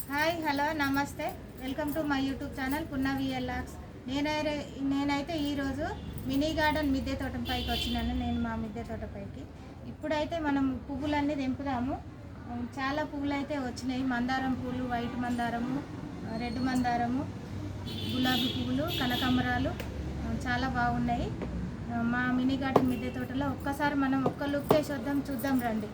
Hi hello నమస్తే, welcome to my YouTube channel Punna VLRs. నేనైతే ఈరోజు మినీ గార్డెన్ మిద్దె తోటపైకి వచ్చినాను. నేను మా మిద్దె తోటపైకి ఇప్పుడైతే మనం పువ్వులన్నీ తెంపుదాము. చాలా పువ్వులు అయితే వచ్చినాయి. మందారం పూలు, వైట్ మందారము, రెడ్ మందారము, గులాబీ పువ్వులు, కనకాంబరాలు చాలా బాగున్నాయి. మా మినీ గార్డెన్ మిద్దె తోటలో ఒక్కసారి మనం ఒక్క లుక్ వేసి చూద్దాం రండి.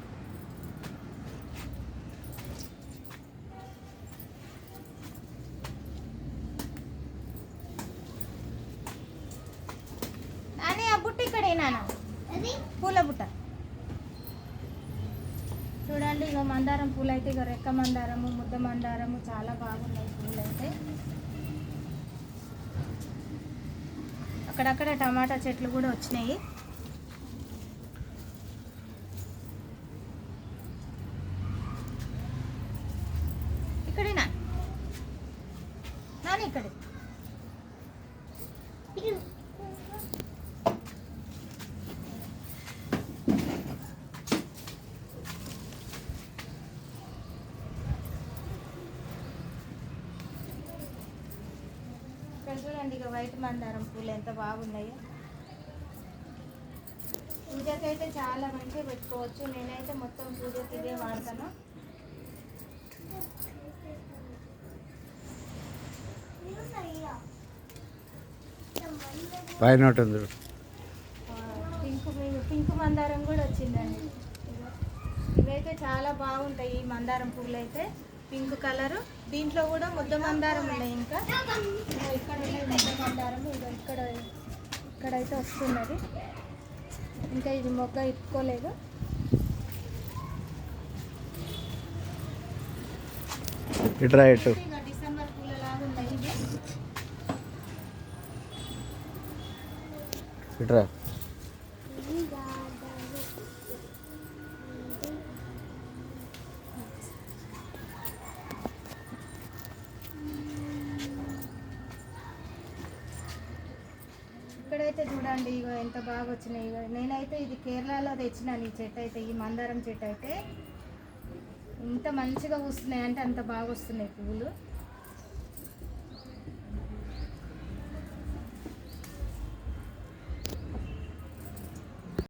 బుట్ట ఇక్కడేనా పూల బుట్ట చూడండి. ఇక మందారం పూలు అయితే ఇక రెక్క మందారము, ముద్ద మందారము చాలా బాగున్నాయి పూలు అయితే. అక్కడక్కడ టమాటా చెట్లు కూడా వచ్చినాయి. ఇక్కడేనా నాని? ఇక్కడే చూడండి. ఇక వైట్ మందారం పూలు ఎంత బాగున్నాయో. పూజకైతే చాలా మంచిగా పెట్టుకోవచ్చు. నేనైతే మొత్తం పూజకి ఇదే వాడతాను. పింక్ మందారం కూడా వచ్చిందండి. ఇవైతే చాలా బాగుంటాయి. ఈ మందారం పూలు అయితే పింక్ కలరు. దీంట్లో కూడా ముద్ద మందారం ఉన్నాయి. ఇంకా ఇక్కడ ఉన్నాయి ముద్ద మందారం. ఇక్కడైతే వస్తున్నది. ఇంకా ఇది మొగ్గ ఇప్పుకోలేదు. డిసెంబర్ పూల లాగా ఉన్నాయి ఇది. ఇక్కడైతే చూడండి ఇగో ఎంత బాగా వచ్చినాయి. నేనైతే ఇది కేరళలో తెచ్చినాను. ఈ చెట్టు అయితే, ఈ మందారం చెట్టు అయితే ఇంత మంచిగా వస్తున్నాయి అంటే అంత బాగా వస్తున్నాయి పువ్వులు.